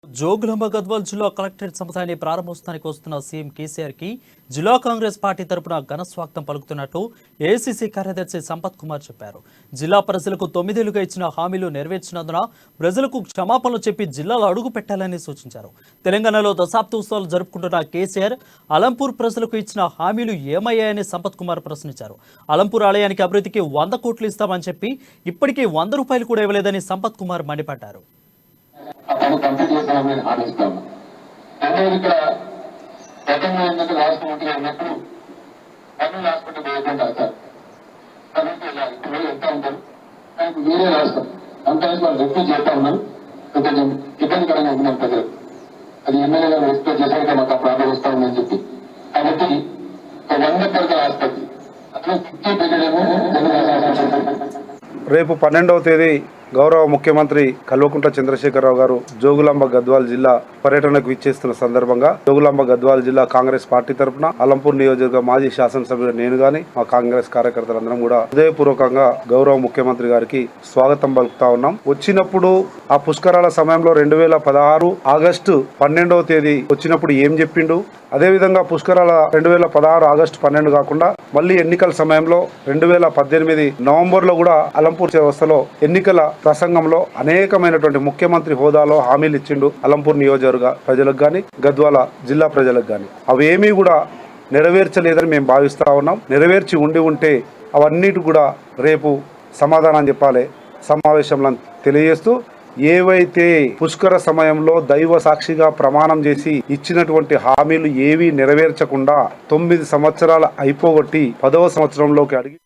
జోగులాంబ గద్వాల్ జిల్లా కలెక్టరేట్ సముదాయాన్ని ప్రారంభోత్సవానికి వస్తున్న సీఎం కేసీఆర్ కి జిల్లా కాంగ్రెస్ పార్టీ తరపున ఘన స్వాగతం పలుకుతున్నట్టు ఏఐసీసీ కార్యదర్శి సంపత్ కుమార్ చెప్పారు. జిల్లా ప్రజలకు 9 ఏళ్లుగా ఇచ్చిన హామీలు నెరవేర్చినందున ప్రజలకు క్షమాపణలు చెప్పి జిల్లాలో అడుగు పెట్టాలని సూచించారు. తెలంగాణలో దశాబ్ద ఉత్సవాలు జరుపుకుంటున్న కేసీఆర్ అలంపూర్ ప్రజలకు ఇచ్చిన హామీలు ఏమయ్యాయని సంపత్ కుమార్ ప్రశ్నించారు. అలంపూర్ ఆలయానికి అభివృద్ధికి 100 కోట్లు ఇస్తామని చెప్పి ఇప్పటికీ 100 రూపాయలు కూడా ఇవ్వలేదని సంపత్ కుమార్ మండిపడ్డారు. అతను కంప్లీట్ చేస్తామని ఆలోచిస్తాము. రెండవది ఇక్కడ గతంలో ఏంటంటే రాష్ట్ర మంత్రిగా ఉన్నప్పుడు కర్నూలు హాస్పిటల్ పోయకుండా సార్ కర్నూలుకి వెళ్ళాలి. ఇప్పుడు ఎంత ఉంటారు ఆయనకు వేరే రాష్ట్రం సమ్టైమ్స్ వాళ్ళు రిక్వెస్ట్ చేస్తా ఉన్నారు. కొంచెం ఇబ్బందికరంగా ఉంటున్నారు ప్రజలు. అది ఎమ్మెల్యే గారు రిక్వెస్ట్ చేశాక మాకు ఆ ప్రాబ్లం వస్తా ఉందని చెప్పి కాబట్టి 100 పడకల ఆసుపత్రి అట్లా 50 పెట్టడేమో రేపు 12వ తేదీ గౌరవ ముఖ్యమంత్రి కల్వకుంట్ల చంద్రశేఖరరావు గారు జోగులాంబ గద్వాల్ జిల్లా పర్యటనకు విచ్చేస్తున్న సందర్భంగా జోగులాంబ గద్వాల్ జిల్లా కాంగ్రెస్ పార్టీ తరఫున అలంపూర్ నియోజకవర్గ మాజీ శాసనసభ్యుడు నేను గాని మా కాంగ్రెస్ కార్యకర్తలందరం కూడా హృదయపూర్వకంగా గౌరవ ముఖ్యమంత్రి గారికి స్వాగతం పలుకుతా ఉన్నాం. వచ్చినప్పుడు ఆ పుష్కరాల సమయంలో 2016 ఆగస్టు 12వ తేదీ వచ్చినప్పుడు ఏం చెప్పిండు, అదేవిధంగా పుష్కరాల 2016 ఆగస్టు 12 కాకుండా మళ్ళీ ఎన్నికల సమయంలో 2018 నవంబర్లో కూడా అలంపూర్ వ్యవస్థలో ఎన్నికల ప్రసంగంలో అనేకమైనటువంటి ముఖ్యమంత్రి హోదాలో హామీలు ఇచ్చిండు అలంపూర్ నియోజకవర్గ ప్రజలకు కానీ గద్వాల జిల్లా ప్రజలకు కానీ. అవేమీ కూడా నెరవేర్చలేదని మేము భావిస్తా ఉన్నాం. నెరవేర్చి ఉంటే అవన్నిటి కూడా రేపు సమాధానం చెప్పాలి సమావేశంలో తెలియజేస్తూ, ఏవైతే పుష్కర సమయంలో దైవ సాక్షిగా ప్రమాణం చేసి ఇచ్చినటువంటి హామీలు ఏవీ నెరవేర్చకుండా 9 సంవత్సరాలు అయిపోగొట్టి 10వ సంవత్సరంలోకి అడిగి